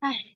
Ai.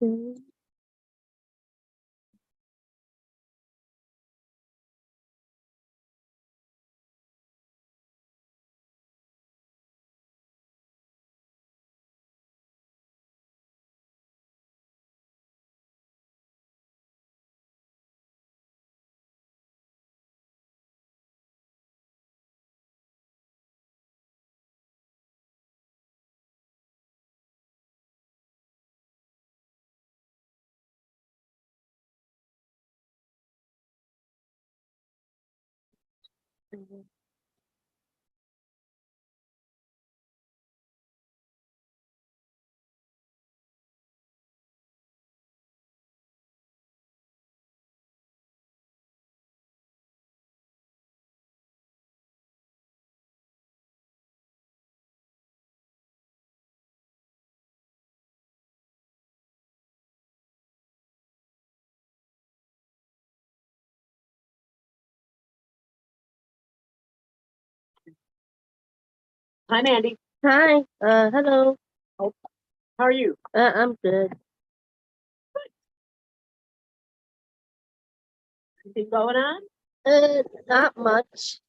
Mhm. Hi, Mandy. Hi, hello. How are you? I'm good. Anything going on? Not much.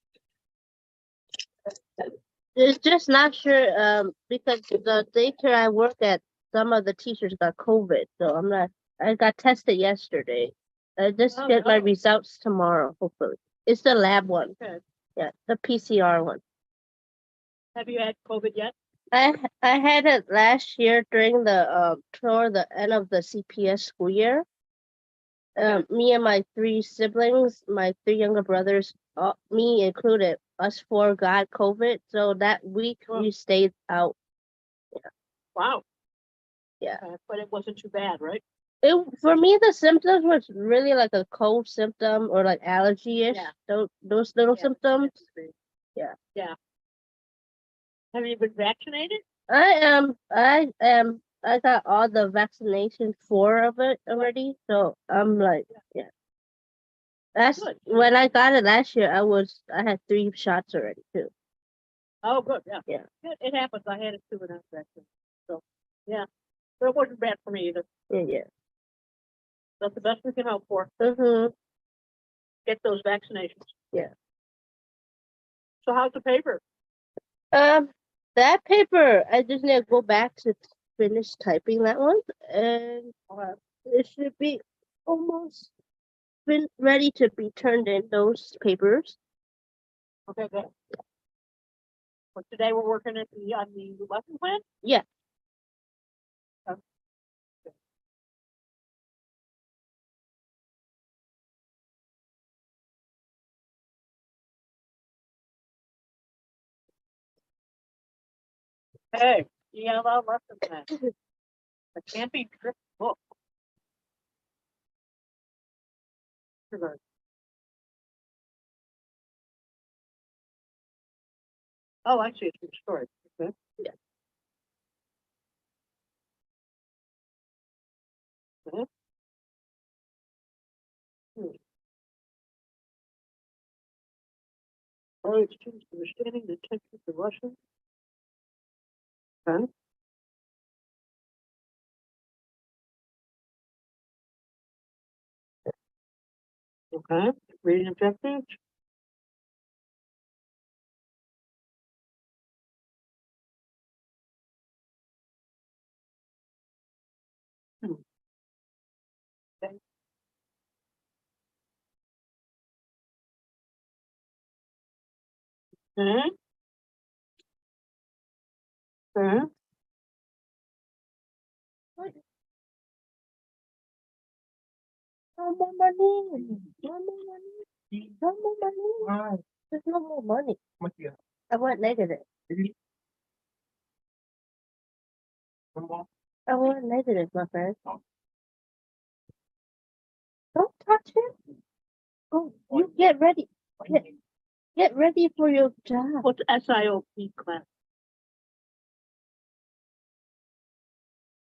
It's just not sure, because the daycare I work at, some of the teachers got COVID, so I'm not. I got tested yesterday. I just Oh, get my no. results tomorrow, hopefully. It's the lab one. Okay. Yeah, the PCR one. Have you had COVID yet? I had it last year during toward the end of the CPS school year. Me and my three siblings, my three younger brothers, me included, us four got COVID. So that week we stayed out. Wow. Yeah. But it wasn't too bad, right? For me, the symptoms was really like a cold symptom or like allergy-ish. Yeah. Those little Yeah, symptoms. Yeah. Yeah. Have you been vaccinated? I am. I got all the vaccination 4 of it already. So I'm like, yeah. That's Good. when I got it last year. I had 3 shots already too. Oh, good. Yeah. Yeah. It happens. I had it too when I was vaccinated. So, yeah. But it wasn't bad for me either. Yeah. That's the best we can hope for. Mhm. Get those vaccinations. Yeah. So how's the paper? That paper, I just need to go back to finish typing that one, and it should be almost been ready to be turned in, those papers. Okay, good. But today we're working on the lesson plan? Yeah. Okay. Hey, you got a lot of lesson plan. It can't be strict book. Sugar. Oh, I see. It's your story. Okay. Yeah. Mhm. Oh, it's students understanding the tensions of Russian. Okay. Okay. Reading objectives. Hmm. Okay. Okay. Okay. No more money. No more money. No more money. Why? There's no more money. I went negative. I went negative, my friend. Don't touch it. Oh, you get ready. Get ready for your job. What's SIOP class?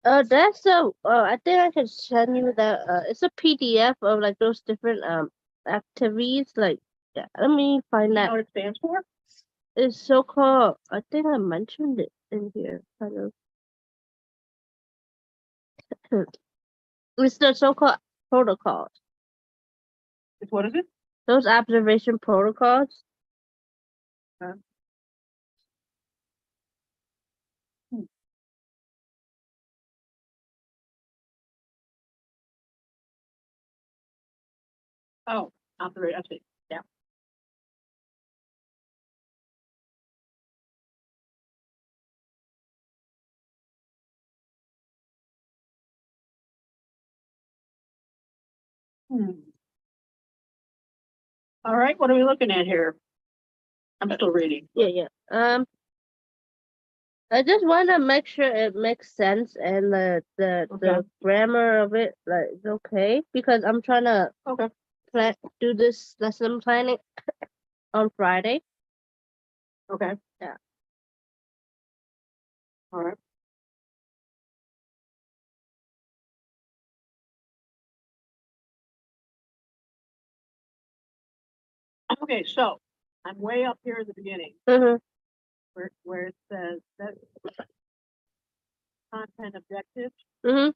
That's I think I can send you that. It's a PDF of like those different activities. Like, yeah, let me find You know that. what it stands for? It's so called. I think I mentioned it in here. Kind of. It's the so-called protocols. It's what is it? Those observation protocols. Oh, operate. I see. Yeah. All right. What are we looking at here? I'm still reading. Yeah. I just want to make sure it makes sense and the Okay. grammar of it like is okay because I'm trying to Okay. do this lesson planning on Friday. Okay. Yeah. All right. Okay, so I'm way up here in the beginning Mhm. where it says that content objectives. Mhm.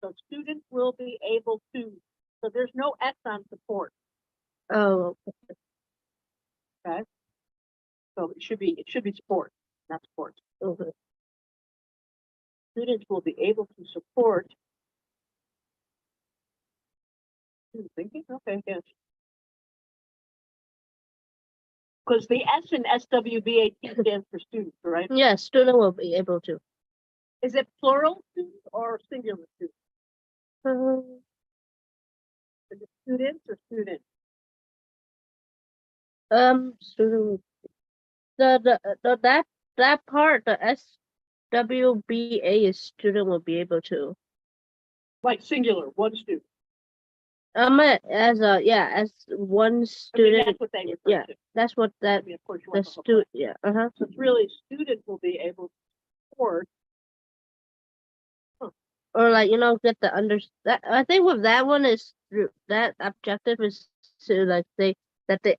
So students will be able to. So there's no S on support. Oh. Okay. So it should be support, not support. Okay. Students will be able to support student thinking. Okay, yes. Because the S in SWBAT stands for students, right? Yeah, student will be able to. Is it plural students or singular students? Um, Is it students or students? student will that part the SWBA is student will be able to. Like singular, one student. As one I mean, student. that's what they refer Yeah, to. that's what I that mean, of course, you the want the whole student. class. Yeah. Uh-huh. So it's really students will be able to support. Or like get the that I think with that one is that objective is to like that they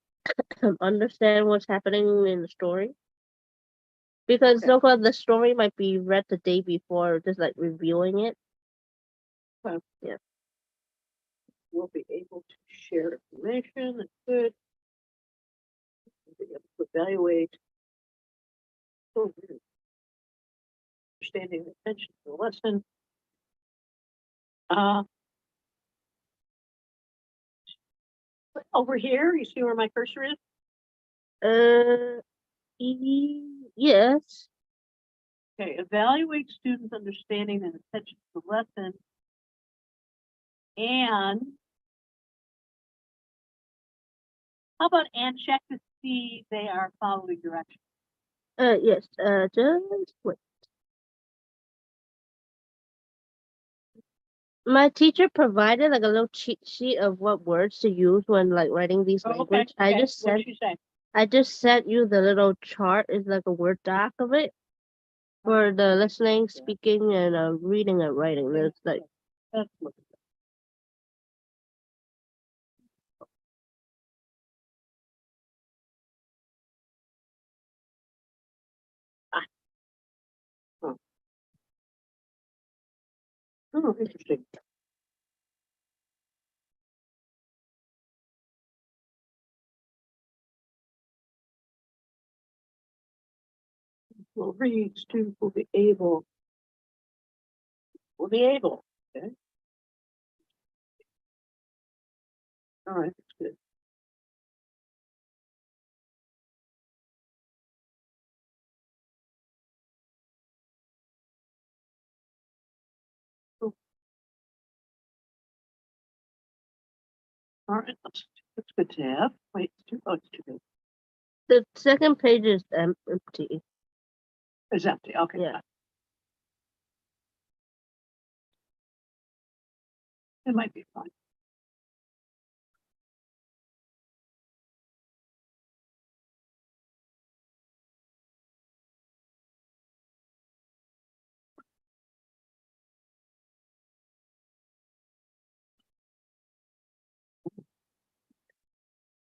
understand what's happening in the story because Okay. so-called the story might be read the day before, just like reviewing it. Okay. Yeah. We'll be able to share information. That's good. We'll be able to evaluate. Oh, weird. Understanding the attention to the lesson. Over here, you see where my cursor is? Uh, yes. Okay, evaluate students' understanding and attention to the lesson. And how about and check to see they are following directions? Yes. Just wait. My teacher provided like a little cheat sheet of what words to use when like writing these Oh, okay. language. Okay. What did she say? I just sent you the little chart. It's like a Word doc of it for the listening, speaking, and reading and writing. It's like That's what. Oh. Oh, interesting. Will read, students will be able. Will be able. Okay. All right, that's good. Oh. All right, that's good to have. Wait, it's too big. the second page is empty. It's empty. Okay. Yeah. It might be fine.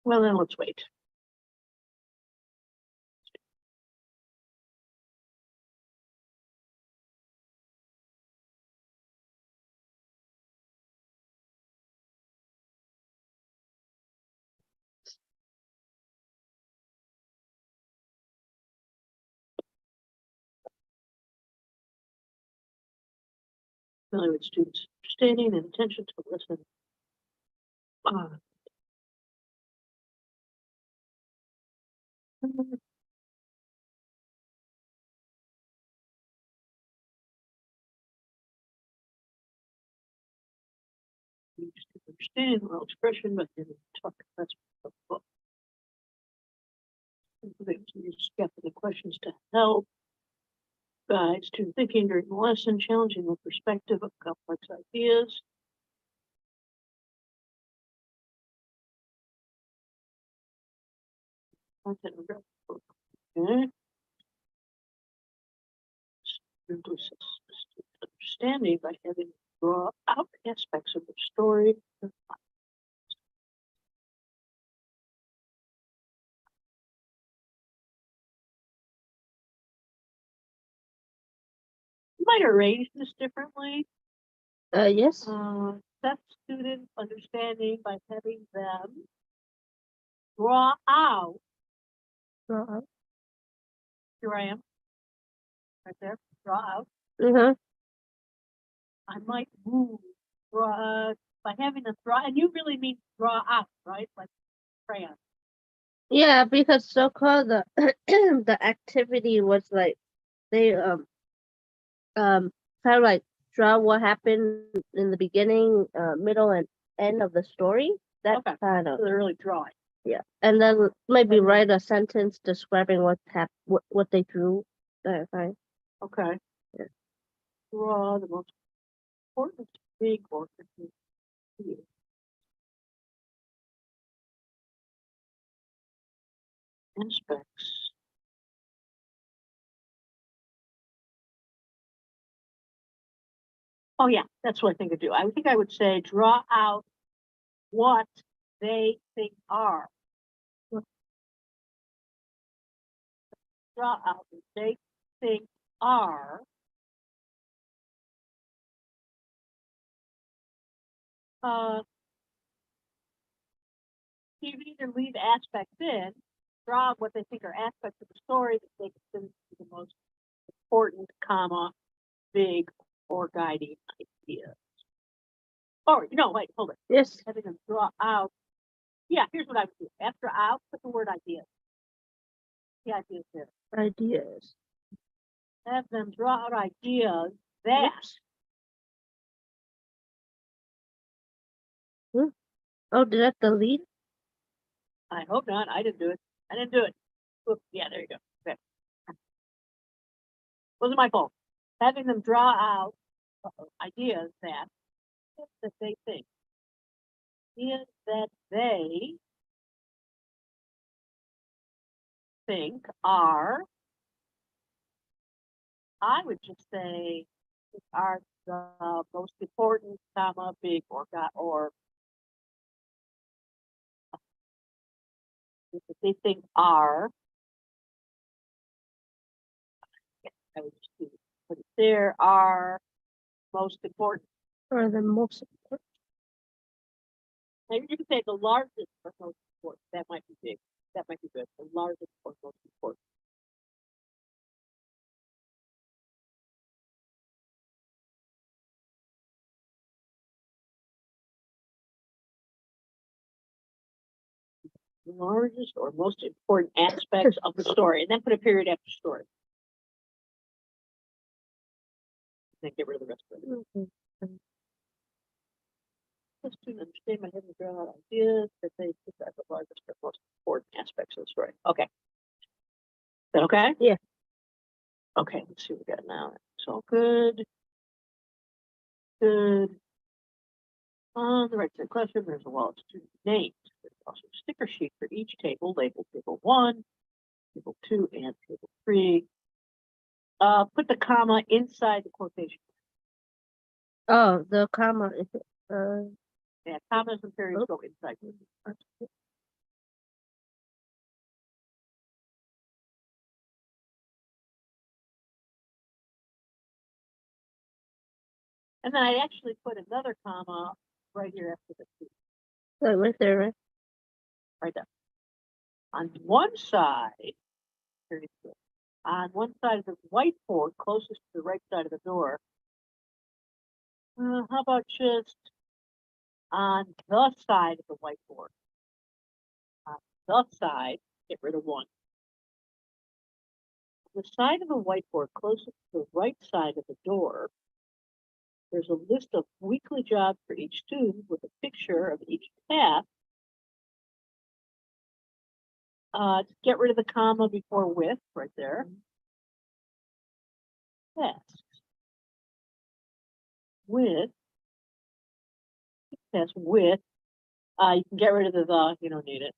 Well, then let's wait. Evaluate students' understanding and attention to listen. Students understand oral expression, but then talk. That's the book. Use skeptical questions to help guide student thinking during the lesson, challenging the perspective of complex ideas. Content of the book. Okay. Student understanding by having draw out aspects of the story. You might arrange this differently. Yes. Set student understanding by having them draw out. Here I am, right there. Draw out. Mm-hmm. I might move draw by having them draw, and you really mean draw out, right? Like crayon. Yeah, because so-called the the activity was like they kind of like draw what happened in the beginning, middle, and end of the story. That Okay. kind of So they're really drawing. yeah, and then maybe And then- write a sentence describing what they drew. That kind. Okay. Yeah. Draw the most important big or aspects. Oh yeah, that's what I think I'd do. I think I would say draw out what they think are. Draw out what they think are. You can either leave aspects in, draw what they think are aspects of the story that they consider to be the most important, comma, big, or guiding ideas. Or, wait, hold it. Yes. Having them draw out. Yeah, here's what I would do. After out, put the word ideas. The ideas there. Ideas. Have them draw out ideas that. Oh, did I delete? I hope not. I didn't do it. Oops, yeah, there you go. Okay. Wasn't my fault. Having them draw out ideas that they think. Ideas that they think are, I would just say, are the most important, comma, big, or that they think are. I would just put it there, are most important. Or the most important. Maybe you can say the largest or most important. That might be big. That might be good. The largest or most important. The largest or most important aspects of the story, and then put a period after story. Then get rid of the rest of it. Mm-hmm. To understand my hidden draw out ideas that they think are the largest or most important aspects of the story. Okay. Is that okay? Yeah. Okay, let's see what we got now. It's all good. Good. On the right side classroom, there's a wall of student names. There's also a sticker sheet for each table labeled table 1, table 2, and table 3. Put the comma inside the quotation. Oh, the comma is Yeah, commas and periods go inside. And then I actually put another comma right here after the 2. right there, right? Right there. On one side, on one side of the whiteboard closest to the right side of the door, How about just on the side of the whiteboard? On the side, get rid of one. On the side of the whiteboard, closest to the right side of the door, there's a list of weekly jobs for each student with a picture of each task. Get rid of the comma before with right there. Tasks. With. Task with. You can get rid of the, you don't need it.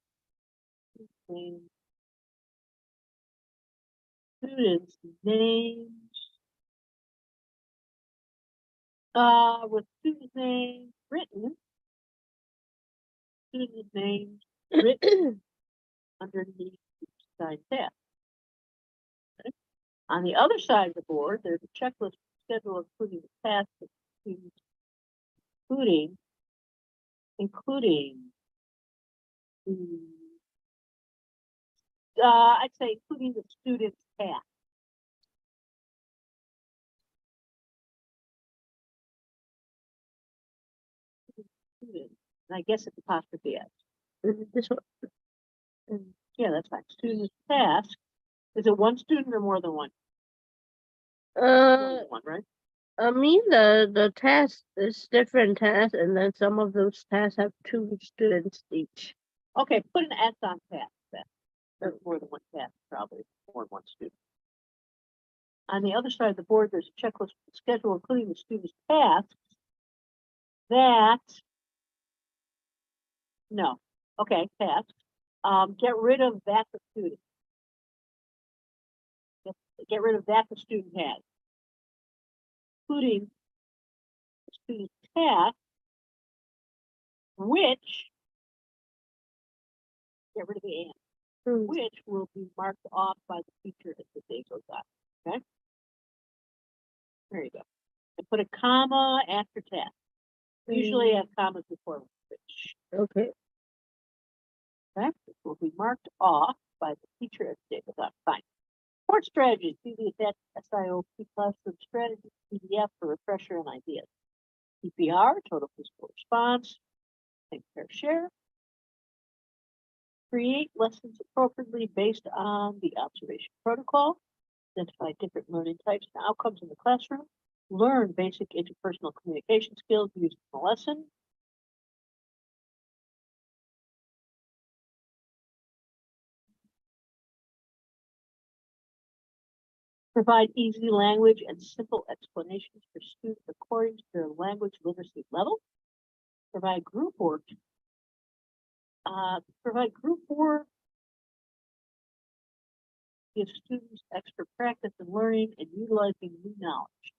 Students' names. With student names written. Student names written underneath each assigned task. Okay. On the other side of the board, there's a checklist schedule including the tasks that students, including I'd say including the student's task. Student, and I guess it's apostrophe S. This one. Yeah, that's fine. Student's task. Is it one student or more than one? One, right? I mean the task is different tasks, and then some of those tasks have 2 students each. Okay, put an S on task then. There's more than one task, probably more than one student. On the other side of the board, there's a checklist schedule including the student's tasks that, no, okay, tasks. Get rid of that the student. Get rid of that the student has. Including the student's task, which, get rid of the and, which will be marked off by the teacher as the day goes on. Okay? There you go. And put a comma after task. Usually have commas before which. Okay. Okay? This will be marked off by the teacher as the day goes on. Fine. Support strategies. See the attached SIOP classroom strategy PDF for refresher and ideas. TPR, total physical response. Think, pair, share. Create lessons appropriately based on the observation protocol. Identify different learning types and outcomes in the classroom. Learn basic interpersonal communication skills used in the lesson. Provide easy language and simple explanations for students according to their language literacy level. Provide group work. Give students extra practice in learning and utilizing new knowledge.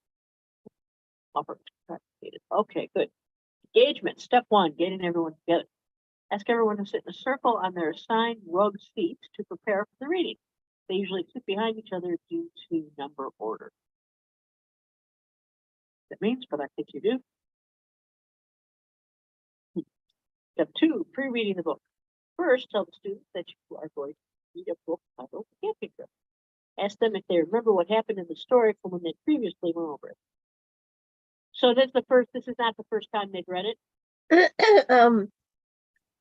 Okay, good. Engagement. Step 1, getting everyone together. Ask everyone to sit in a circle on their assigned rug seats to prepare for the reading. They usually sit behind each other due to number order. That means, but I think you do. Step 2, pre-reading the book. First, tell the students that you are going to read a book titled Camping Trip. Ask them if they remember what happened in the story from when they previously went over it. So this is not the first time they've read it?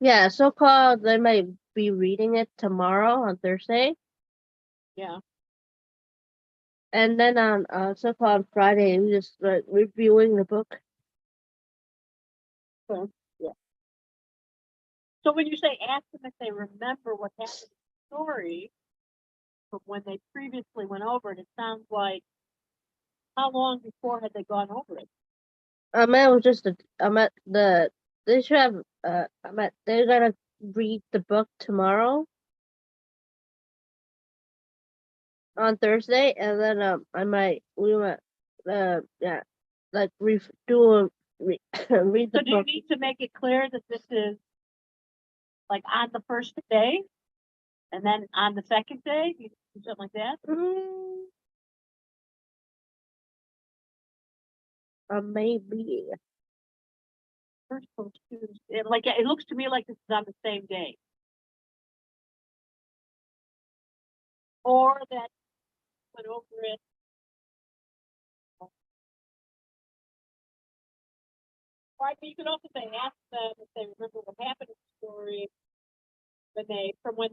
Yeah, so-called they might be reading it tomorrow on Thursday. Yeah. And then on so-called Friday, we just reviewing the book. So, yeah. So when you say ask them if they remember what happened in the story from when they previously went over it, it sounds like how long before had they gone over it? They should have they're gonna read the book tomorrow on Thursday, and then we might yeah, like read the So do you book. need to make it clear that this is like on the first day and then on the second day, something like that? Maybe. First students, it looks to me like this is on the same day. Or that went over it Or you could also say, ask them if they remember what happened in the story when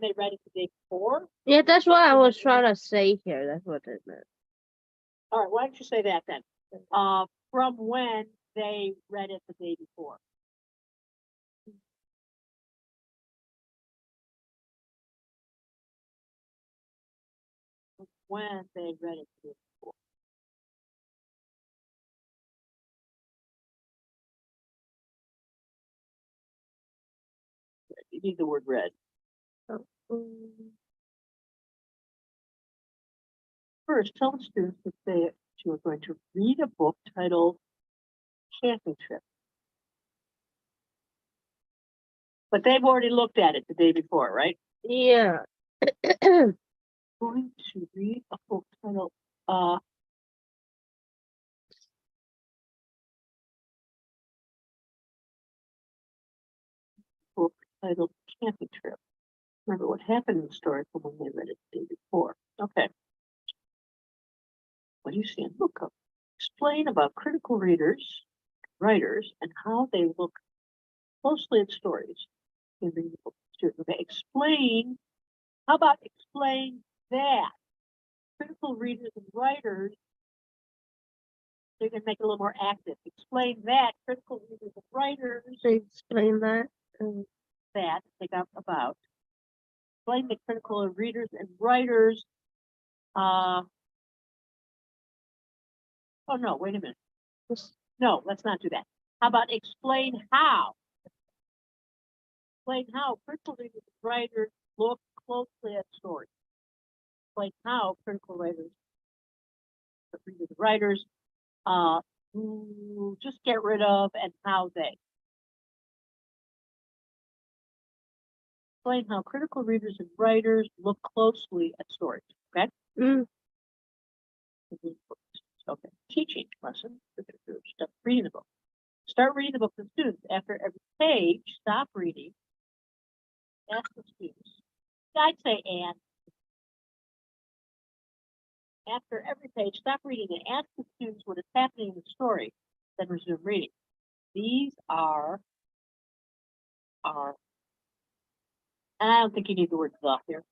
they read it the day before. Yeah, that's what I was trying to say here. That's what it meant. All right, why don't you say that then? From when they read it the day before. When they read it the day before. You need the word read. First, tell the students that you are going to read a book titled Camping Trip. But they've already looked at it the day before, right? Yeah. Going to read a book titled Camping Trip. Remember what happened in the story from when they read it the day before. Okay. What do you see in the book cover? Explain about critical readers, writers, and how they look closely at stories in reading the book. Okay, explain. How about explain that critical readers and writers? So you can make it a little more active. Explain that critical readers and writers. Explain that. That they got about. Explain the critical readers and writers. Oh no, wait a minute. No, let's not do that. How about explain how? Explain how critical readers and writers look closely at stories. Explain how critical readers just get rid of and how they. Explain how critical readers and writers look closely at stories. Okay. Okay. Teaching lesson. Start reading the book. Start reading the book to students. After every page, stop reading. Ask the students. I'd say and. After every page, stop reading and ask the students what is happening in the story, then resume reading. These are, and I don't think you need the word the here.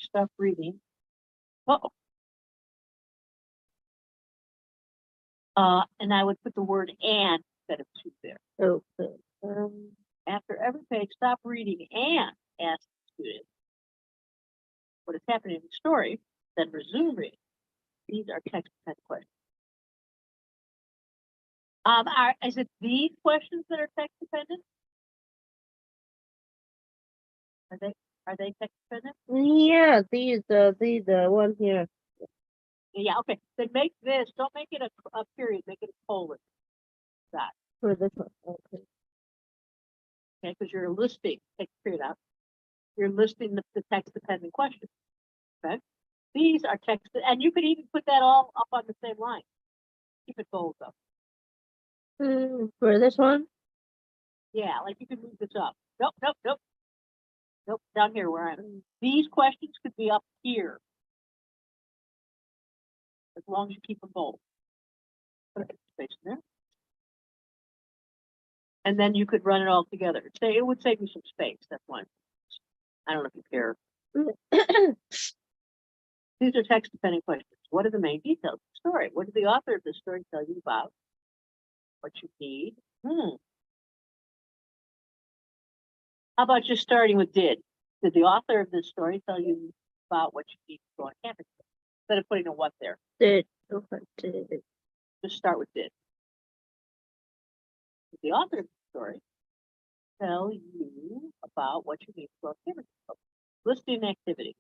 Stop reading. And I would put the word and instead of to there. Okay. After every page, stop reading and ask the student what is happening in the story, then resume reading. These are text dependent questions. Is it these questions that are text dependent? Are they text dependent? Yeah, these one here. Yeah, okay. Then make this, don't make it a period, make it a colon. That. For this one, okay. Okay, because you're listing, take the period out. You're listing the text dependent questions. Okay. These are text, and you could even put that all up on the same line. Keep it bold though. For this one? Yeah, like you could move this up. Nope. Nope, down here where I'm. These questions could be up here. As long as you keep them bold. Put a space in there. And then you could run it all together. It would save you some space. That's why. I don't know if you care. These are text dependent questions. What are the main details of the story? What did the author of the story tell you about? What you need? How about just starting with did? Did the author of this story tell you about what you need to go on campus? Instead of putting a what there. Did. Okay, did. Just start with did. Did the author of the story tell you about what you need to go on campus? Listing activity.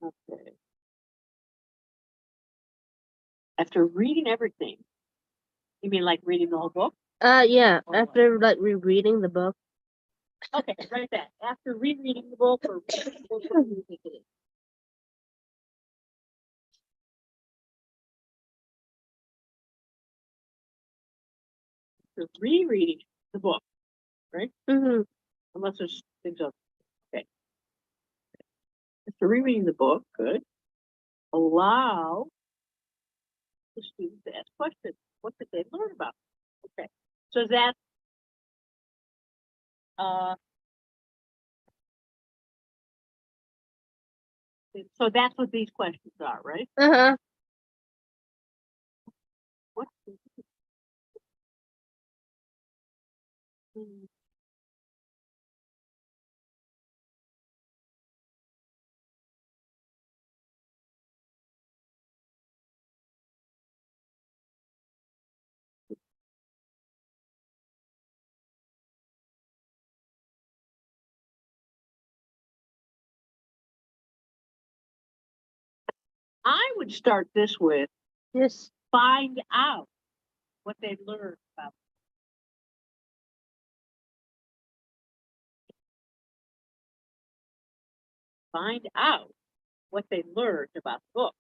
Okay. After reading everything, you mean like reading the whole book? Yeah, after like rereading the book. Okay, write that. After rereading the book or reading the book, what do you think it is? After rereading the book, right? Unless there's things else. Okay. After rereading the book, good. Allow the students to ask questions. what did they learn about? Okay, so that's so that's what these questions are, right? Uh-huh. What? I would start this with Yes. find out what they learned about. Find out what they learned about the book.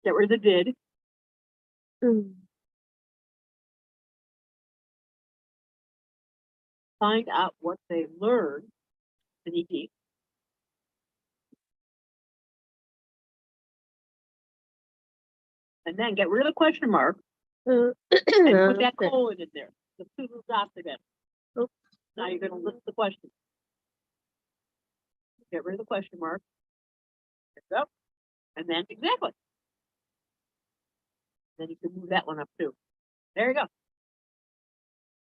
Get rid of the did. Mm. Find out what they learned. And ED. And then get rid of the question mark and put that colon in there. The two little dots again. Oops. Now you're going to list the question. Get rid of the question mark. There you go. And then exactly. Then you can move that one up too. There you go.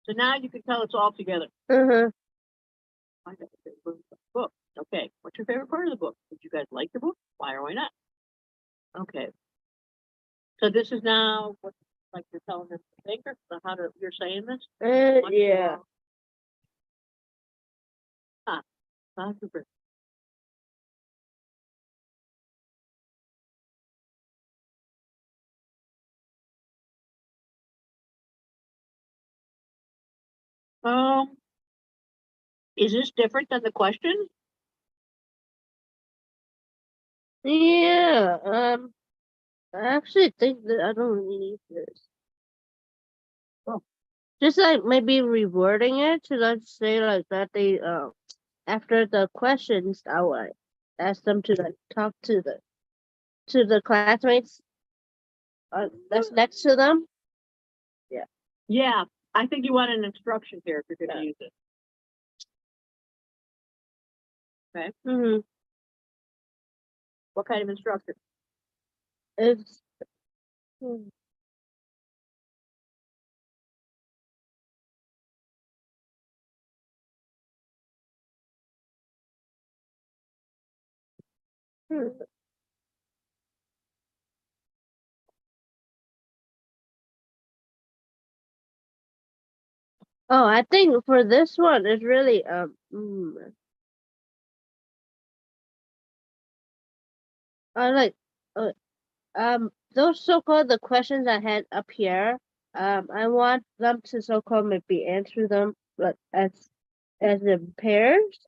So now you can tell it's all together. Uh-huh. Find out what they learned about the book. Okay. What's your favorite part of the book? Did you guys like the book? Why or why not? Okay. So this is now what, like you're telling them to think, or how to, you're saying this? Yeah. Super. Is this different than the question? Yeah. I actually think that I don't need this. Oh. Just like maybe rewording it to like say like that they after the questions I would ask them to like talk to the classmates that's next to them. Yeah, I think you want an instruction here if you're going to use it. Okay. Mm-hmm. What kind of instruction? It's Oh, I think for this one it's really I like those so-called the questions I had up here. I want them to so-called maybe answer them like as in pairs.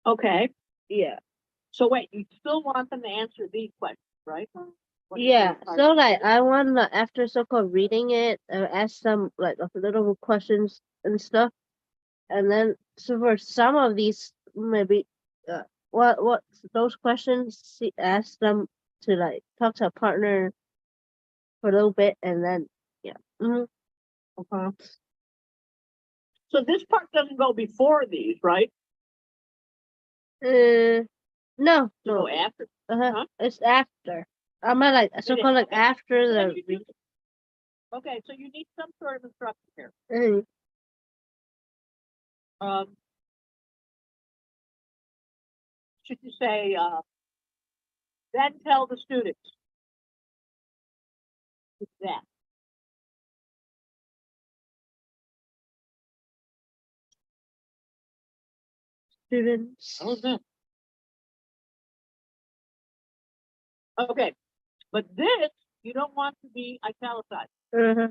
Okay. Yeah. So wait, you still want them to answer these questions, right? Yeah. So like I want after so-called reading it, ask some like little questions and stuff, and then so for some of these maybe what those questions ask them to like talk to a partner for a little bit and then yeah. Mm-hmm. Okay. So this part doesn't go before these, right? No, No, after. Huh? It's after. I'm like so-called like Okay. after So the read. okay, so you need some sort of instruction here. Mm. Should you say, then tell the students that? Students. Oh, no. Okay, but this you don't want to be italicized. Uh-huh.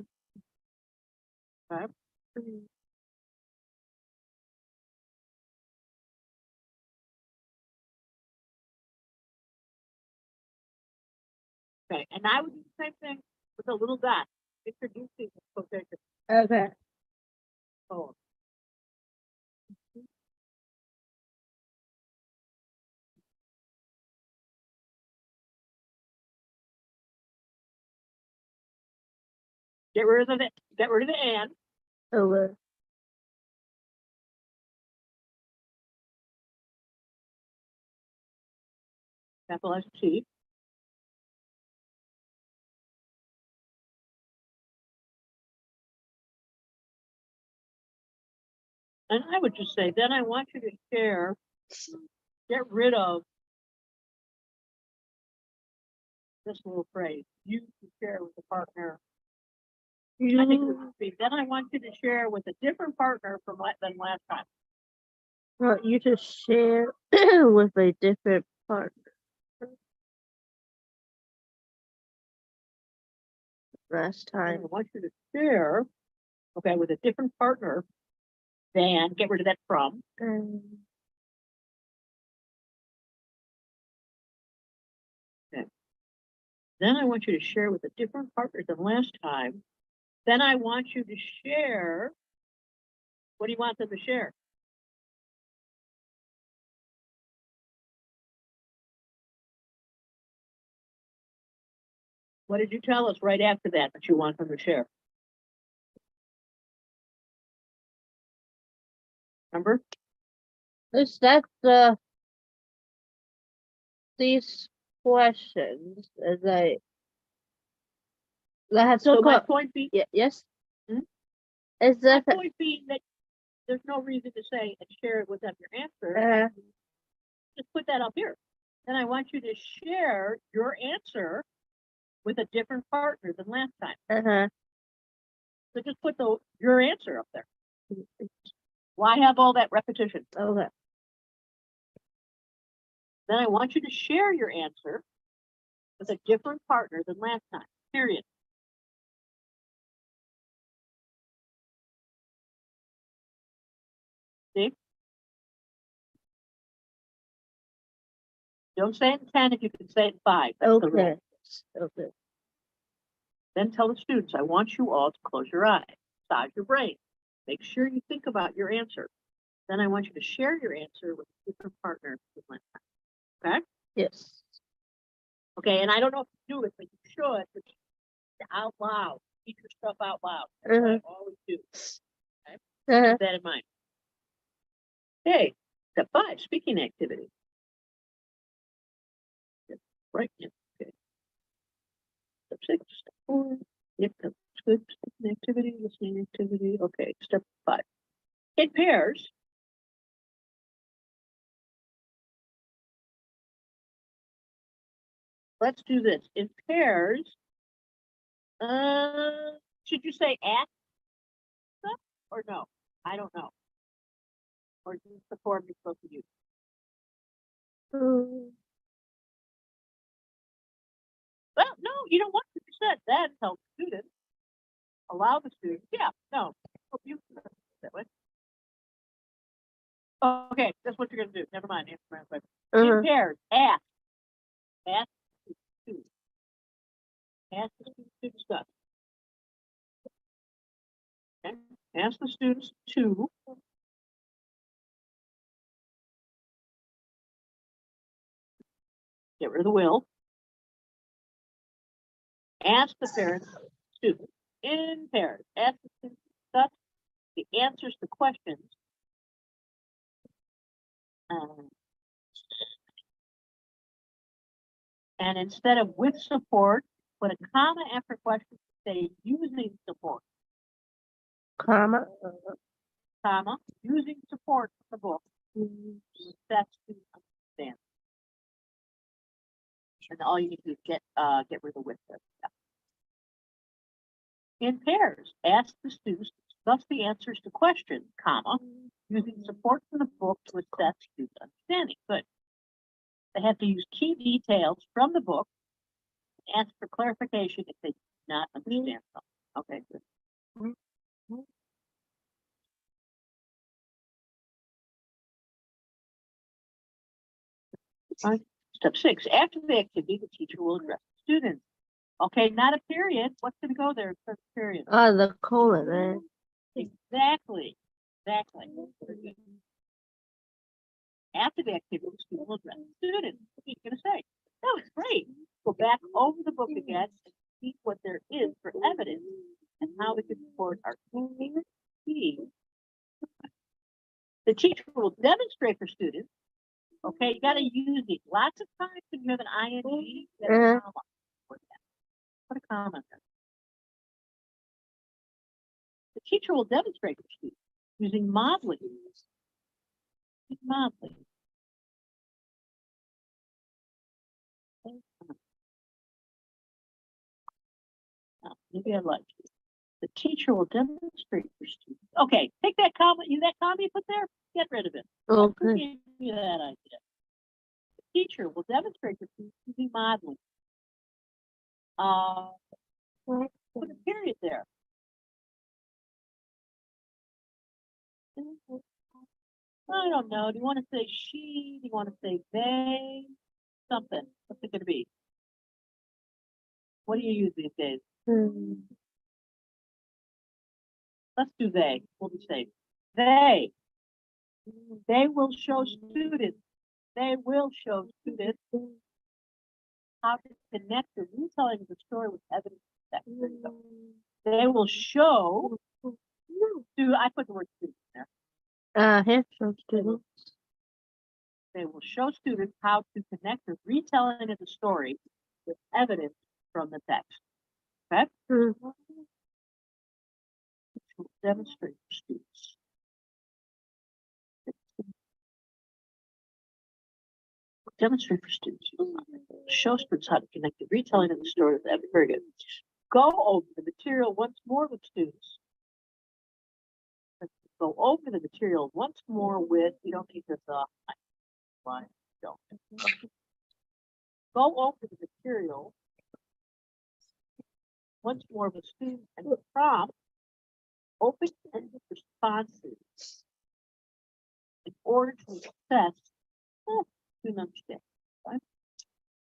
Okay. Mm. Okay, and I would do the same thing with a little dot, introducing the quotation. Okay. Oh. Get rid of the and. Okay. Capitalize T. And I would just say, then I want you to share, get rid of this little phrase, you to share with the partner. I think it would be, then I want you to share with a different partner than last time. Want you to share with a different partner. Last I time. want you to share, okay, with a different partner than, get rid of that from. Okay. Then I want you to share with a different partner than last time. Then I want you to share, what do you want them to share? What did you tell us right after that you want them to share? Remember? Is that these questions as I have So so my called point being, yes? Hmm? Is my that point being that there's no reason to say and share it with them your answer. Just put that up here. Then I want you to share your answer with a different partner than last time. So just put your answer up there. Why have all that repetition? Okay. Then I want you to share your answer with a different partner than last time, period. See? Don't say it in 10 if you can say it in 5. That's the rule. Okay. Then tell the students, I want you all to close your eyes, massage your brain. Make sure you think about your answer. Then I want you to share your answer with a different partner than last time. Okay? Yes. Okay, and I don't know if you do it, but you should, but out loud. Teach your stuff out loud. That's what I always do. Okay? Keep that in mind. Okay, step 5, speaking activity. Right. Okay. Step 6, step 4. Yep, that's good. Speaking activity, listening activity. Okay, step 5. In pairs. Let's do this. In pairs, should you say ask stuff or no? I don't know. Or is this the form you're supposed to use? Well, no, you don't want to set that. Tell the students. Allow the students. Yeah, no. You that way. Okay, that's what you're gonna do. Never mind. Answer my question. In pairs, ask. Ask the students. Ask the students to discuss. Okay? Ask the students to get rid of the will. Ask the parents, students, in pairs. Ask the students to discuss the answers to questions. And instead of with support, put a comma after question to say using support. Comma. Using support from the book. That's to understand. And all you need to do is get rid of with there. Yeah. In pairs, ask the students to discuss the answers to questions, comma, using support from the book to assess student understanding. Good. They have to use key details from the book and ask for clarification if they do not understand something. Okay, good. Step 6, after the activity, the teacher will address the students. Okay, not a period. What's going to go there instead of period? The colon, Exactly. Very good. After the activity, the student will address the students. What are you going to say? That was great. Go back over the book again and see what there is for evidence and how we can support our team. The teacher will demonstrate for students. Okay, you got to use it lots of times when you have an ing. You gotta comma. Put a comment there. The teacher will demonstrate for students using modeling. Modeling. Maybe I like it. The teacher will demonstrate for students. Okay, take that comment. That comment you put there, get rid of it. Okay. Who gave you that idea? The teacher will demonstrate for students using modeling. Put a period there. I don't know. Do you want to say she? Do you want to say they? Something. What's it going to be? What do you use these days? Let's do they. We'll be safe. They will show students. They will show students how to connect the retelling of the story with evidence. They will show. I put the word students there. Here, show students. They will show students how to connect the retelling of the story with evidence from the text. Okay? Demonstrate for students. Demonstrate for students. Show students how to connect the retelling of the story with evidence. Very good. Go over the material once more with students. Go over the material once more with, you don't need this line. Don't. Go over the material once more with students and prompt open-ended responses in order to assess student understanding. Right?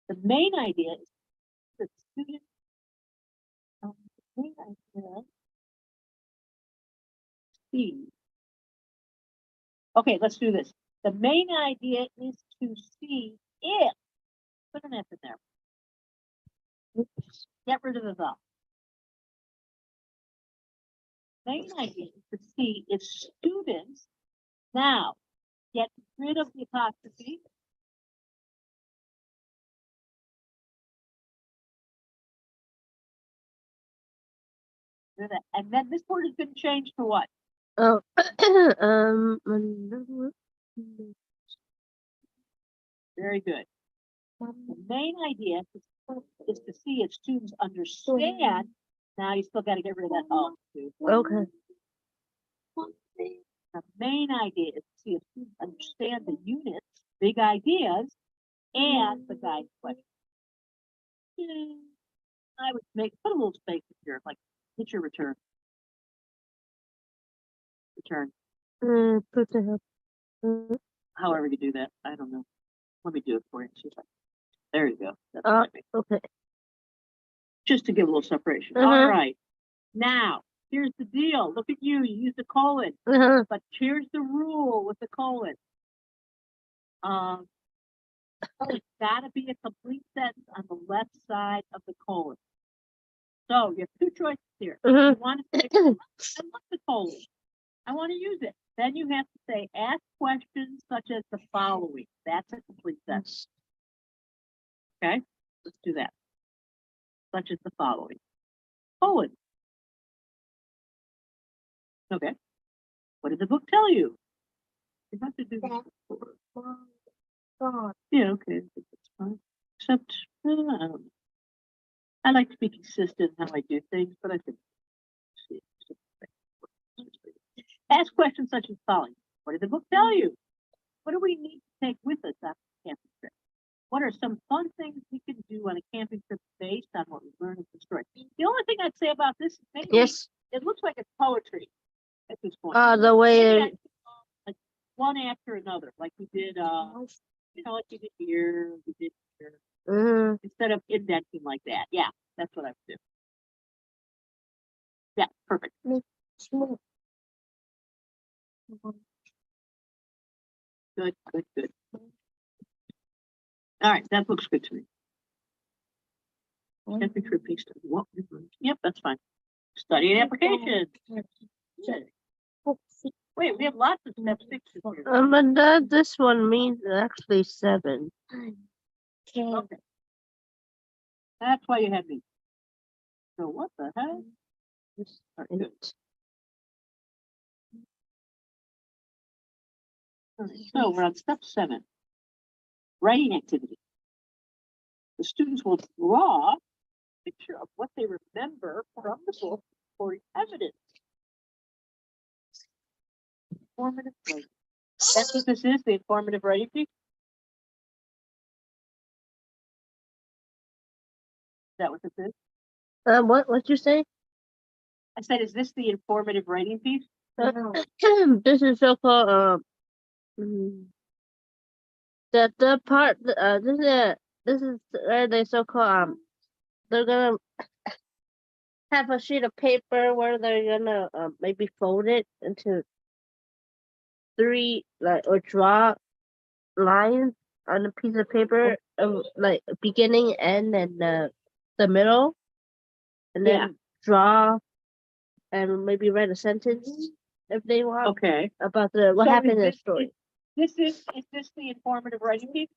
The main idea is that students see. Okay, let's do this. The main idea is to see if, put an F in there. Get rid of the vowel. Main idea is to see if students now get rid of the apostrophe. And then this word has been changed to what? Oh, very good. The main idea is to see if students understand. Now you still got to get rid of that all too. Okay. The main idea is to see if students understand the units, big ideas, and the guide question. I would put a little space here, like hit your return. Return. Put the help. However you do that, I don't know. Let me do it for you. There you go. That's okay. Just to give a little separation. All right. Now, here's the deal. Look at you. You used a colon. But here's the rule with the colon. It's got to be a complete sentence on the left side of the colon. So you have two choices here. You want to say, I love the colon. I want to use it. Then you have to say, ask questions such as the following. That's a complete sentence. Okay, let's do that. Such as the following. Colon. Okay. What did the book tell you? You have to do this before. Yeah, okay. That's fine. Except, I don't know. I like to be consistent in how I do things, but I think. Ask questions such as following. What did the book tell you? What do we need to take with us on a camping trip? What are some fun things we can do on a camping trip based on what we learned in the story? The only thing I'd say about this is maybe it looks like it's poetry at this point. The way like one after another, like we did like we did here, we did here. Instead of indenting like that. Yeah, that's what I would do. Yeah, perfect. Good, good, good. All right, that looks good to me. Camping trip based on what we learned. Yep, that's fine. Study and application. Wait, we have lots of step 6 here. But this one means actually 7. Okay. That's why you had me. So what the heck? This are in it. So we're on step 7. Writing activity. The students will draw a picture of what they remember from the book for evidence. Informative writing. That's what this is, the informative writing piece? Is that what this is? What'd you say? I said, is this the informative writing piece? This is so-called the part this is where they so-called they're gonna have a sheet of paper where they're gonna maybe fold it into 3 or draw lines on a piece of paper of like beginning, end, and the middle, and then draw and maybe write a sentence if they want Okay. about what So happened in the is story. Is this the informative writing piece?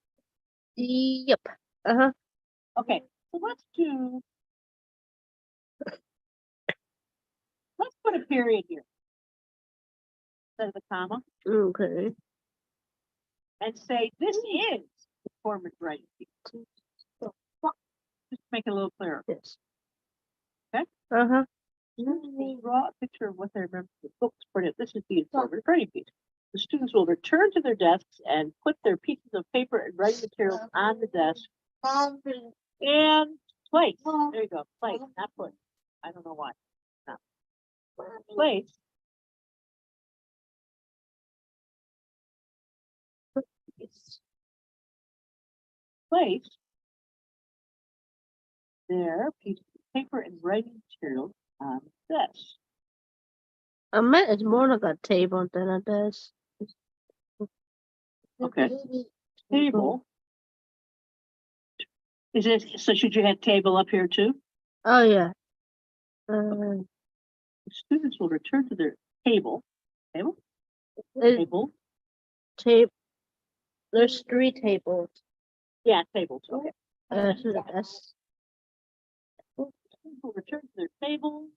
Yep. Okay, so let's put a period here instead of the comma Okay. and say this is informative writing piece. Just make it a little clearer. Yes. Okay. Draw a picture of what they remember from the books for it. This is the informative writing piece. The students will return to their desks and put their pieces of paper and writing materials on the desk and place. There you go. Place, not put. I don't know why. No. Place. Place their pieces of paper and writing materials on the desk. I meant it's more like a table than a desk. Okay. Table. Is it so? Should you have table up here too? Oh yeah. The students will return to their table. Table. Table. Tape. There's 3 tables. Yeah, tables. Okay. Yes. Will return to their table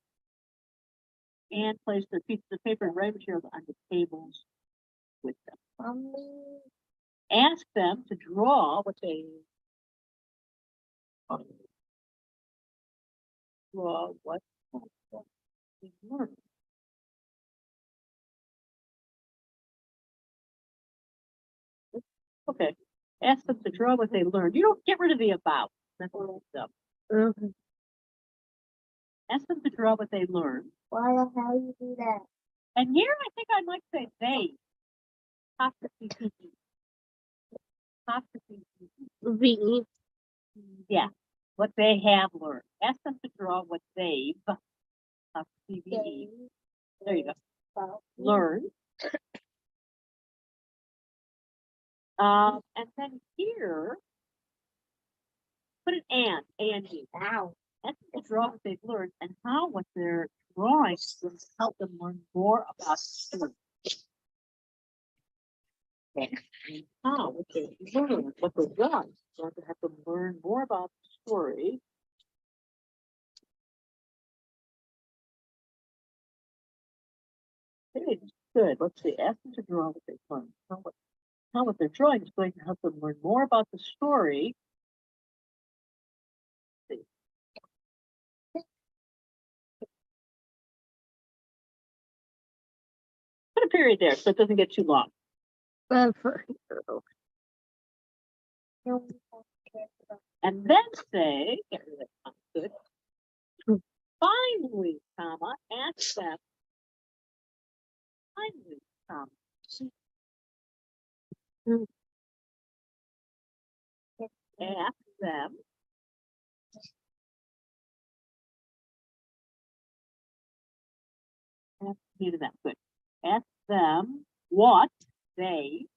and place their pieces of paper and writing materials on the tables with them. Ask them to draw what they learned. Okay. Ask them to draw what they learned. You don't get rid of the about. That's all stuff. Okay. Ask them to draw what they learned. Why the hell you do that? And here I think I might say they. V. Yeah. What they have learned. Ask them to draw what they've CVE. There you go. Learn. And then here, put an A-N-D. Wow. Ask them to draw what they've learned and how what they're drawing will help them learn more about the story. And how what they learn, what they've done, going to have to learn more about the story. Okay, good. Let's see. Ask them to draw what they've learned. How what they're drawing is going to help them learn more about the story. Put a period there so it doesn't get too long. And then say, get rid of that, good. Finally, comma, ask them. Finally, comma. Ask them. Do that, good. Ask them what they've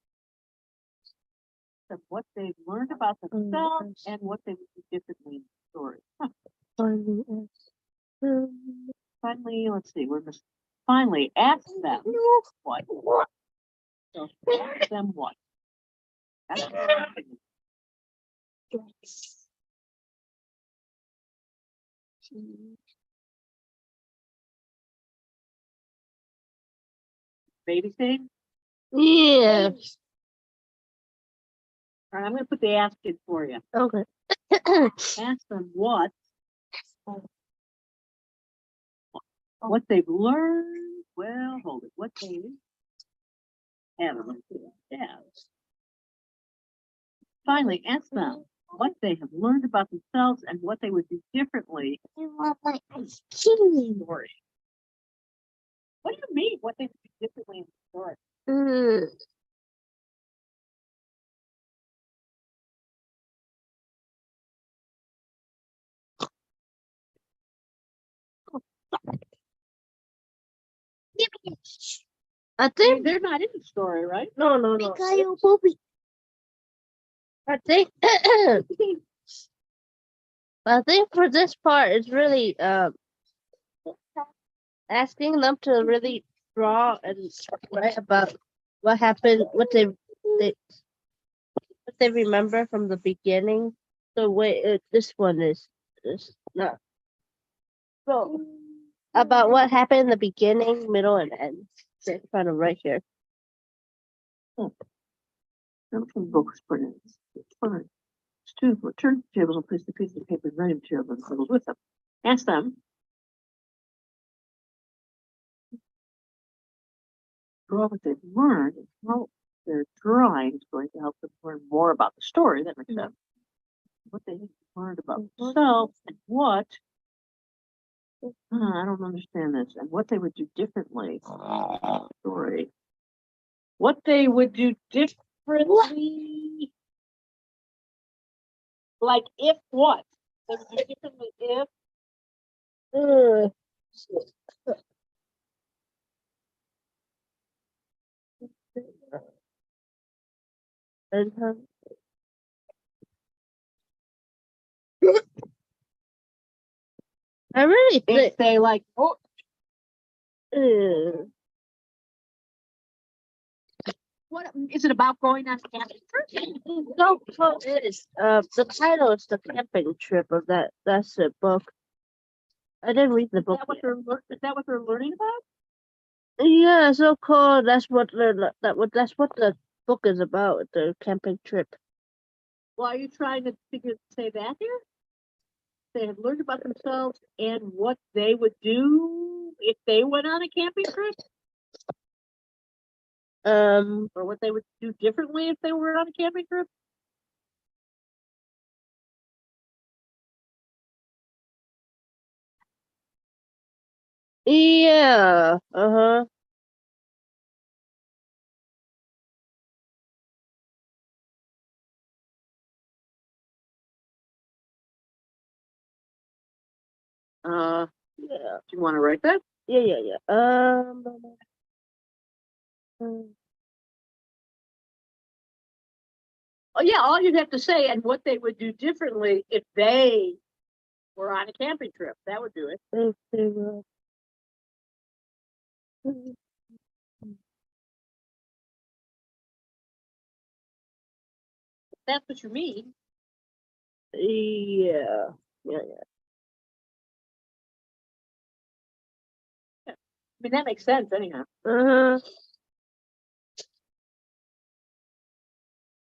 learned about themselves and what they would do differently in the story. finally, let's see, we're missing. Finally, ask them what. So ask them what. That's what I'm thinking. Babysitting. Yeah. All right, I'm going to put the ask in for you. Okay. Ask them what they've learned. Well, hold it. What they haven't. Yeah. Finally, ask them what they have learned about themselves and what they would do differently. I want my ice cream. Story. What do you mean? What they would do differently in the story? I think they're not in the story, right? no. I think I think for this part it's really asking them to really draw and write about what happened, what they remember from the beginning. The way this one is not so about what happened in the beginning, middle, and end. They're kind of right here. Some books printed. Students will turn to the tables and place the pieces of paper and writing materials on the tables with them. Ask them. Draw what they've learned and how their drawing is going to help them learn more about the story. That makes sense. What they learned about themselves and what. I don't understand this. And what they would do differently. Story. What they would do differently. Like if what? They would do differently if. I really think If they like. Oh. What is it about going on camping trip? No, it is. The title is the camping trip of that. That's the book. I didn't read the book. Is that what they're learning about? Yeah, so cool. That's what that's what the book is about. The camping trip. Well, are you trying to say that here? They have learned about themselves and what they would do if they went on a camping trip? Or what they would do differently if they were on a camping trip? Yeah. Uh-huh. Yeah. Do you want to write that? Yeah. Oh yeah, all you'd have to say and what they would do differently if they were on a camping trip. That would do it. If they were. If that's what you mean. Yeah. I mean, that makes sense anyhow. Uh-huh.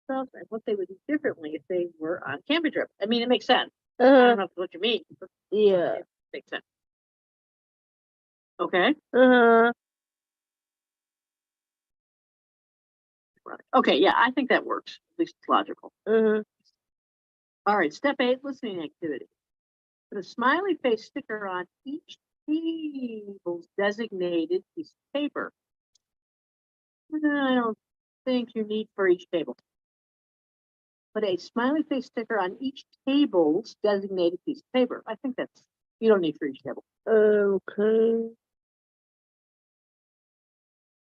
And what they would do differently if they were on a camping trip. I mean, it makes sense. I Uh-huh. don't know what you mean. But Yeah. it makes sense. Okay. Uh-huh. Okay, yeah, I think that works. At least it's logical. Uh-huh. All right, step 8, listening activity. Put a smiley face sticker on each table's designated piece of paper. I don't think you need for each table. Put a smiley face sticker on each table's designated piece of paper. I think you don't need for each table. Okay.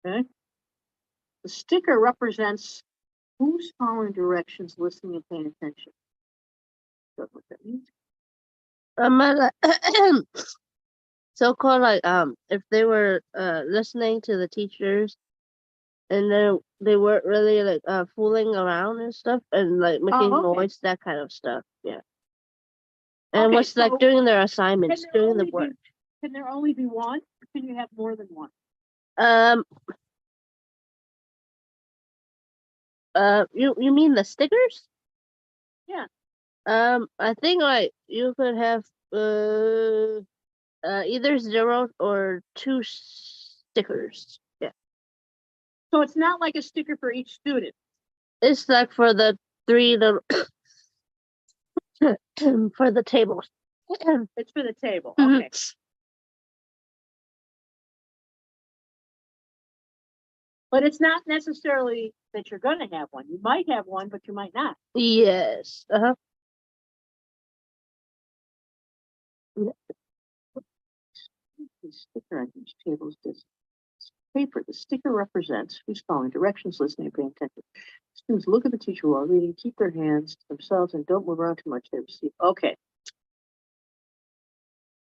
Okay. The sticker represents who's following directions, listening, and paying attention. That's what that means. so-called like if they were listening to the teachers and then they weren't really like fooling around and stuff and like making okay. noise, that kind of stuff. Yeah. And Okay, was like so doing their can assignments, there doing the only work. be, can there only be one? Or can you have more than one? Um you mean the stickers? Yeah. I think like you could have either 0 or 2 stickers. Yeah. So it's not like a sticker for each student. It's like for the 3 little for the tables. It's for the table. Mhm. Okay. But it's not necessarily that you're going to have one. You might have one, but you might not. Yes. Uh-huh. The sticker on each table is this paper. The sticker represents who's following directions, listening, and paying attention. Students look at the teacher while reading, keep their hands to themselves, and don't move around too much. They receive. Okay.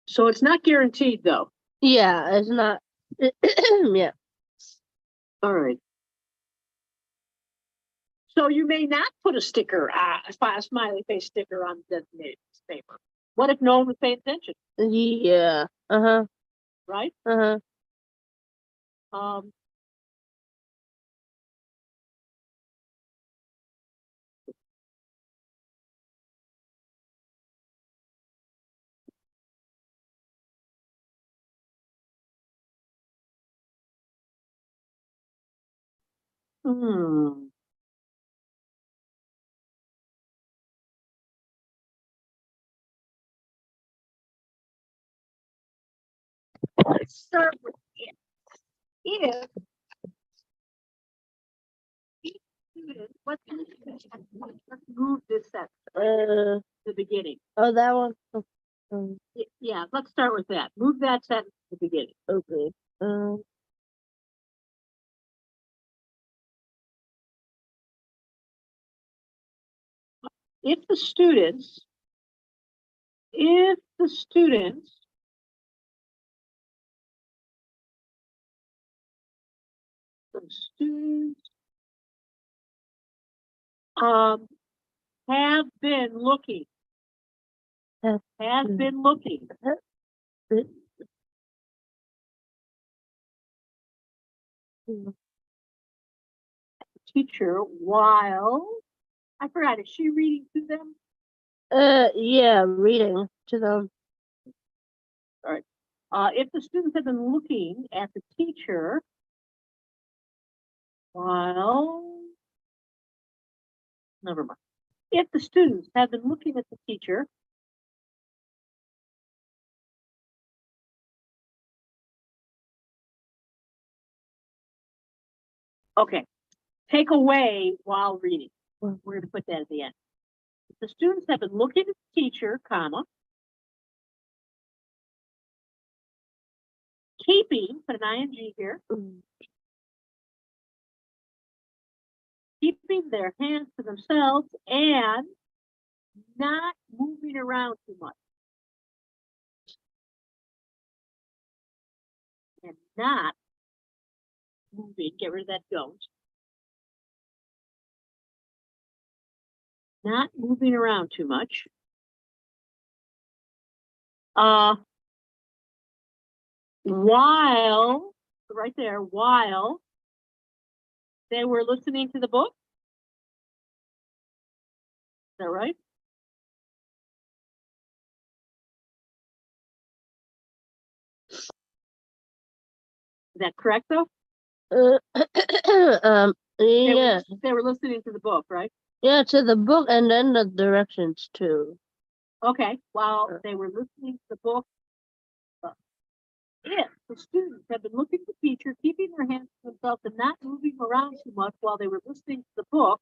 So it's not guaranteed, though. Yeah, it's not. Yeah. All right. So you may not put a sticker, a smiley face sticker on the designated paper. What if no one was paying attention, Yeah. Uh-huh. right? Uh-huh. Um, hmm. Let's start with if each student, let's move this set to the beginning. Oh, that one. Yeah, let's start with that. Move that sentence to the beginning. Okay. Um. If the students, if the students the students um have been looking, have been looking teacher while I forgot, is she reading to them? Yeah, reading to them. All right. If the students have been looking at the teacher while, never mind. If the students have been looking at the teacher okay, take away while reading. We're going to put that at the end. If the students have been looking at the teacher, comma, keeping, put an ing here, keeping their hands to themselves and not moving around too much. And not moving, get rid of that don't. Not moving around too much. While, right there, while they were listening to the book. Is that right? Is that correct, though? Yeah. They were listening to the book, right? Yeah, to the book and then the directions too. Okay, while they were listening to the book, if the students had been looking at the teacher, keeping their hands to themselves and not moving around too much while they were listening to the book,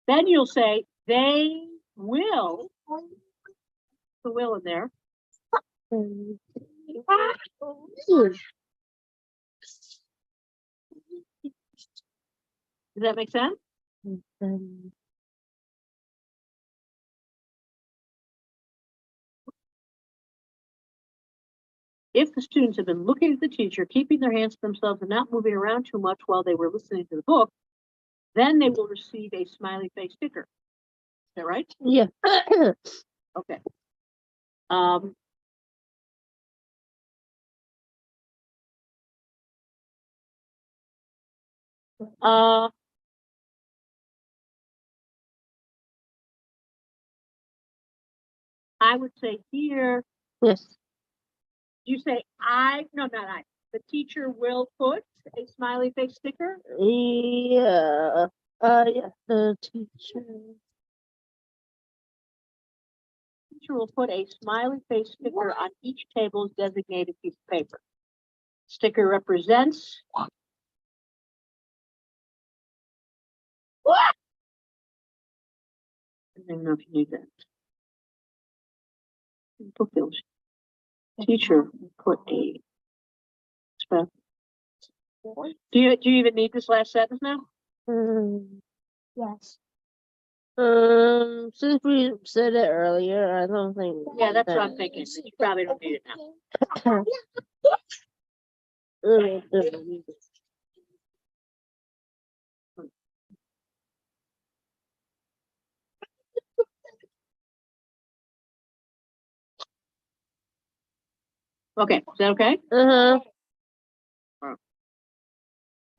then you'll say they will, the will in there. Does that make sense? If the students have been looking at the teacher, keeping their hands to themselves and not moving around too much while they were listening to the book, then they will receive a smiley face sticker. Is that right? Yeah. Okay. I would say here, Yes. you say no, not I. The teacher will put a smiley face sticker. Yeah. Yeah. The teacher. Teacher will put a smiley face sticker on each table's designated piece of paper. Sticker represents. What? I don't know if you need that. Book those. Teacher will put a. Do you even need this last sentence now? Yes. Since we said it earlier, I don't think. Yeah, that's what I'm thinking. You probably don't need it now. Okay, is that okay?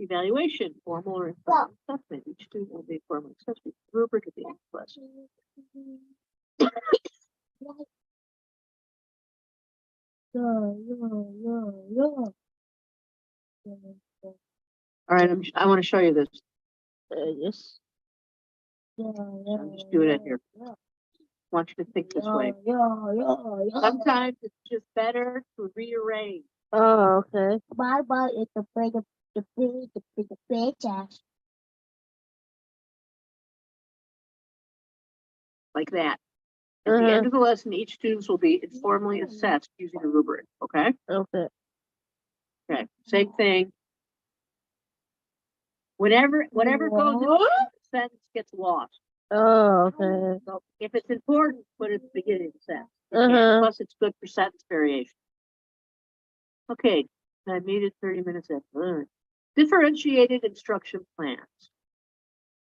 Evaluation, formal or informal assessment. Each student will be formally assessed with rubric at the end of the lesson. All right, I want to show you this. Yes. I'll just do it here. I want you to think this way. Sometimes it's just better to rearrange. Oh, okay. Bye it's a big ass. Like that. At the end of the lesson, each student will be informally assessed using a rubric. Okay. Okay. Okay. Same thing. Whatever goes in the sentence gets lost. Oh, okay. So if it's important, put it at the beginning of the sentence. Plus, it's good for sentence variation. Okay, I made it 30 minutes after. Differentiated instruction plans.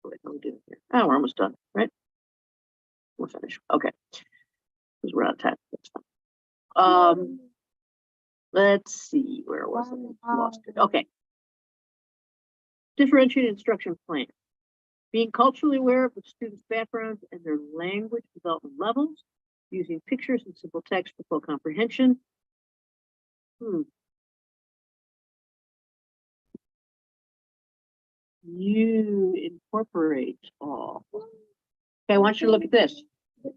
What are we doing here? Oh, we're almost done, right? We'll finish. Okay, because we're out of time. That's fine. Let's see, where was it? Lost it. Okay. Differentiated instruction plan. Being culturally aware of the students' backgrounds and their language development levels, using pictures and simple text for full comprehension. You incorporate all. Okay, I want you to look at this.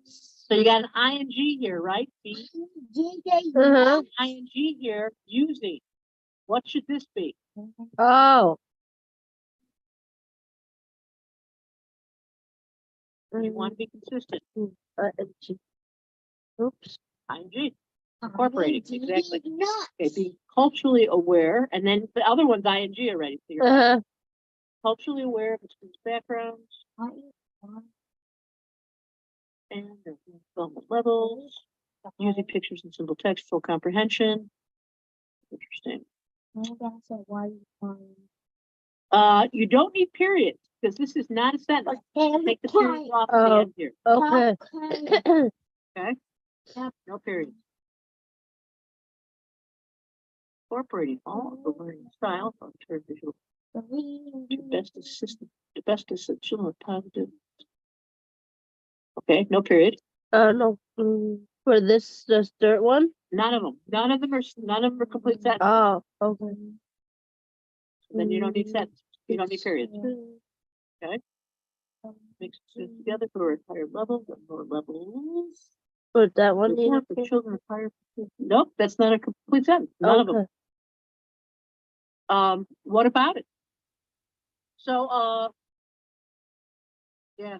So you got an ing here, right? Ing here, using. What should this be? Oh. You want to be consistent. Oops. Ing. Incorporating, exactly. Okay, be culturally aware, and then the other one's ing already. So you're culturally aware of the student's backgrounds and their development levels, using pictures and simple text, full comprehension. Interesting. You don't need periods because this is not a sentence. Take the periods off at the end here. Okay. Okay. No periods. Incorporating all of the learning styles on turn visual to best assist children positive. Okay, no period. No. For this, the third one. None of them are complete sentences. Oh, okay. Then you don't need sentences. You don't need periods. Okay. Mix students together for higher levels and lower levels. But that one needed for children of higher. Nope, that's not a complete sentence. None of them. What about it? So, yeah,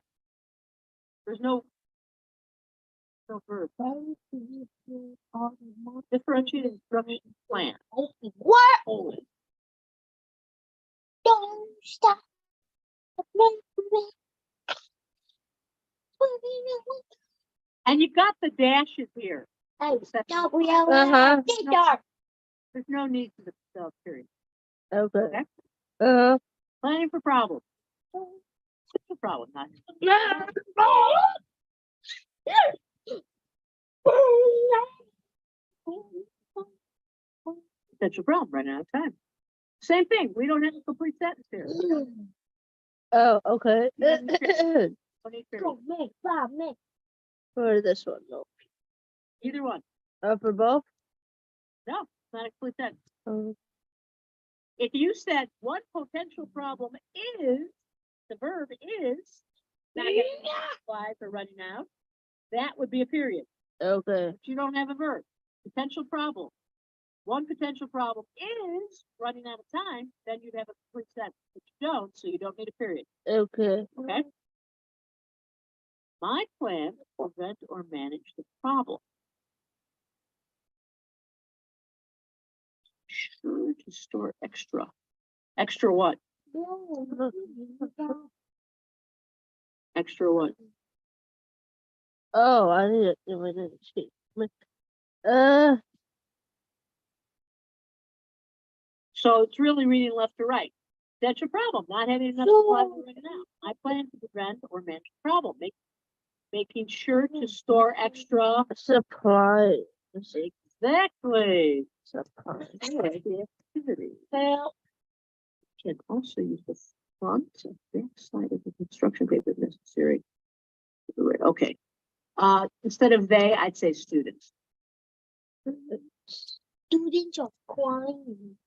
there's no verb. Differentiated instruction plan. What? Holy. Don't stop. And you got the dashes here. Hey, There's no need for the period. Okay. Okay. Uh. Planning for problems. It's a problem, not. Potential problem, running out of time. Same thing. We don't have a complete sentence here. Oh, okay. Don't need period. For this one, no. Either one. For both. No, it's not a complete sentence. Um, If you said one potential problem is, the verb is, not getting supplies or running out, that would be a period. okay. But you don't have a verb. Potential problem. One potential problem is running out of time, then you'd have a complete sentence. But you don't, so you don't need a period. Okay. Okay? My plan to prevent or manage the problem. Sure to store extra. Extra what? Extra what? Oh, I need it. So it's really reading left to right. That's your problem, not having enough supplies right now. I plan to prevent or manage the problem, making sure to store extra Supplies. Exactly. Supplies. The activity. Can also use the front and back side of the construction paper if necessary. Okay. Instead of they, I'd say students. Students of crime.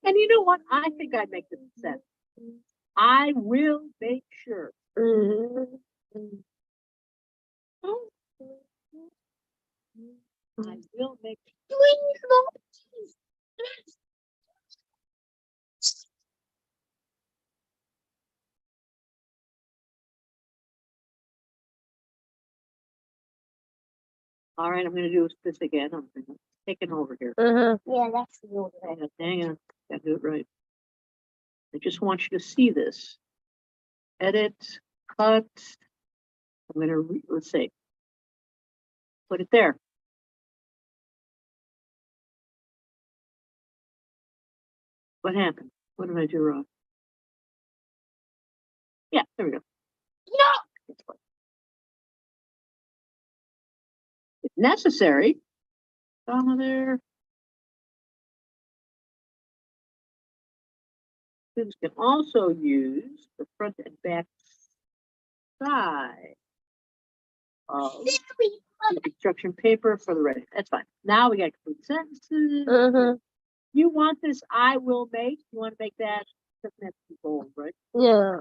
And you know what? I think I'd make this sense. I will make sure. I will make All right, I'm going to do this again. I'm taking over here. Yeah, that's the Hang on, gotta do it right. I just want you to see this. Edit, cut. I'm going to, let's see. Put it there. What happened? What did I do wrong? Yeah, there we go. No! If necessary, comma there. Students can also use the front and back side of the construction paper for the ready. That's fine. Now we got complete sentences. You want this I will make. You want to make that doesn't have to be bold, right? Yeah.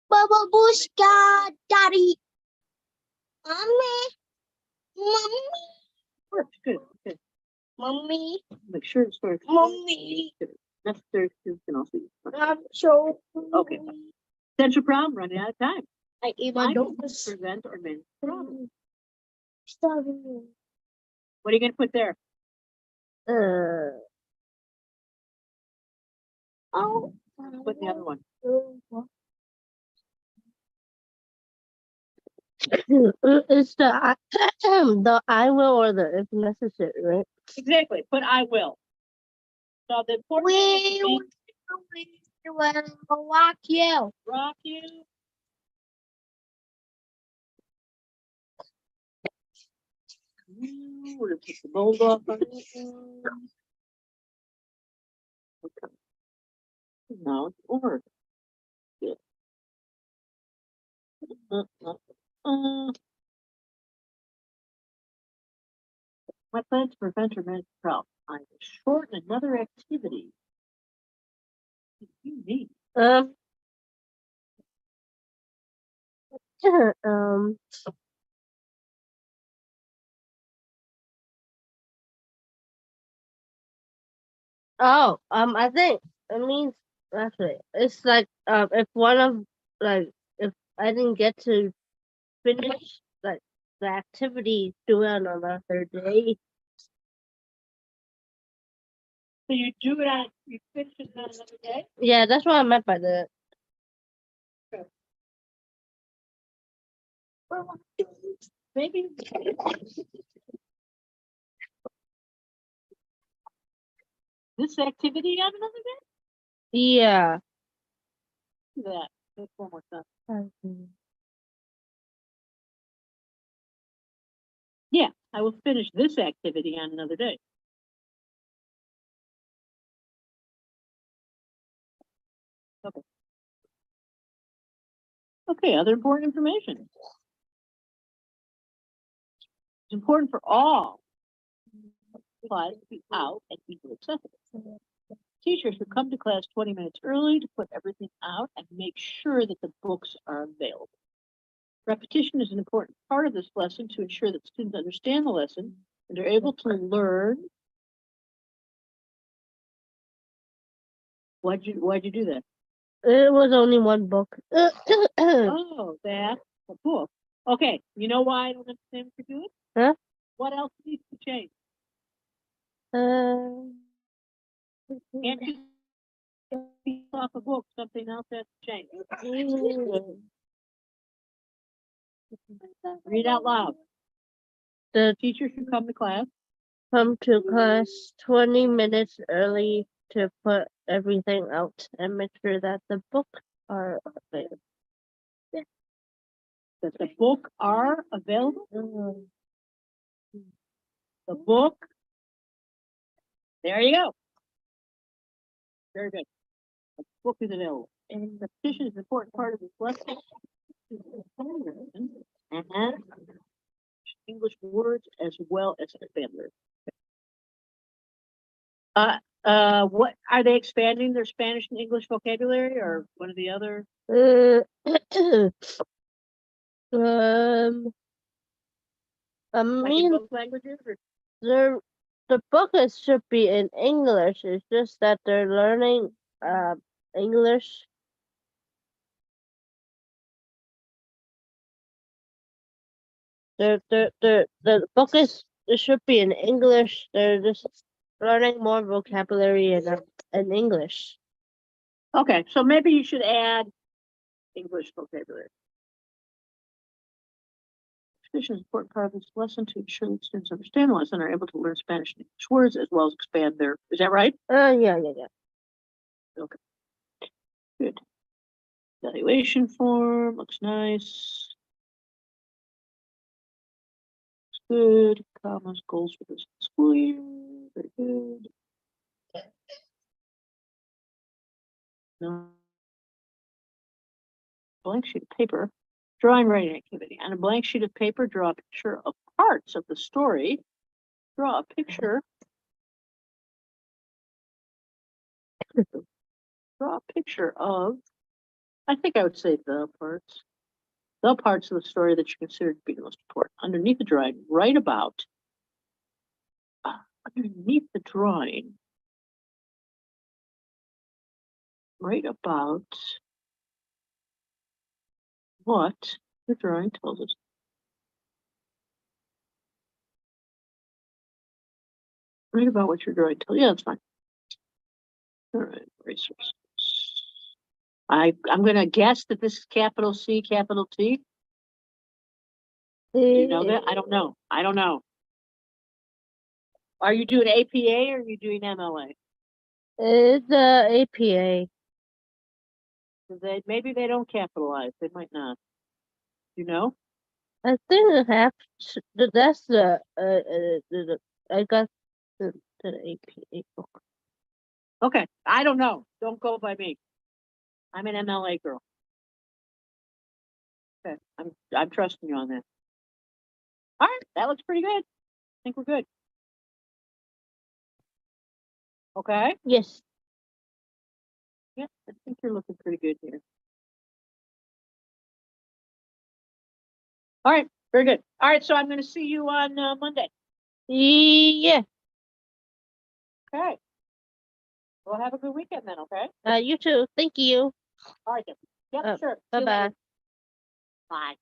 Baba Bushka, Daddy. Mommy. Works good. Good. Mommy. Make sure it starts. Mommy. Necessary students can also use. I'm so. Okay. Potential problem, running out of time. I eat my donuts. Prevent or manage the problem. Starving. What are you going to put there? Oh. Put the other one. It's the I will or the if necessary, right? Exactly. Put I will. So the important thing is We will rock you. rock you. We're gonna put the mold off on it. Okay. Now it's over. Yeah. My plan to prevent or manage the problem. I will shorten another activity. What do you mean? Um. Oh, I think it means actually it's like if one of like if I didn't get to finish like the activity due on another day, So you do it on, you finish it on another day? Yeah, that's what I meant by the. Well, maybe. This activity on another day? Yeah. Do that. That's one more time. Yeah, I will finish this activity on another day. Okay. Okay, other important information. It's important for all supplies to be out and equally accessible. Teachers who come to class 20 minutes early to put everything out and make sure that the books are available. Repetition is an important part of this lesson to ensure that students understand the lesson and are able to learn. Why'd you do that? It was only one book. Oh, that's a book. Okay, you know why I don't understand what you're doing? Huh? What else needs to change? Can't you piece off a book, something else has to change. Read out loud. The Teacher should come to class. come to class 20 minutes early to put everything out and make sure that the book are available. That the book are available. The book. There you go. Very good. The book is available. And repetition is an important part of this lesson. And English words as well as expanders. What are they expanding their Spanish and English vocabulary or one or the other? I Like in mean, both languages or? the book should be in English. It's just that they're learning English. The book it should be in English. They're just learning more vocabulary in English. Okay, so maybe you should add English vocabulary. Repetition is an important part of this lesson to ensure that students understand the lesson and are able to learn Spanish and English words as well as expand their. Is that right? Yeah. Okay. Good. Evaluation form looks nice. Looks good. Commas, goals for this school year. Very good. No. Blank sheet of paper. Drawing writing activity. On a blank sheet of paper, draw a picture of parts of the story. Draw a picture. Draw a picture of, I think I would say the parts of the story that you consider to be the most important. Underneath the drawing, write about, underneath the drawing, write about what the drawing tells us. Write about what your drawing tells. Yeah, that's fine. All right, resources. I'm gonna guess that this is capital C, capital T. Do you know that? I don't know. I don't know. Are you doing APA or are you doing MLA? It's APA. Maybe they don't capitalize. They might not. You know? I think I have that's the I got the APA book. Okay. I don't know. Don't go by me. I'm an MLA girl. Okay. I'm trusting you on that. All right. That looks pretty good. I think we're good. Okay. Yes. Yeah, I think you're looking pretty good here. All right. Very good. All right. So I'm going to see you on Monday. Yeah. Okay. Well, have a good weekend then. Okay. You too. Thank you. All right. Then. Yep. Sure. See Bye you bye. later. Bye.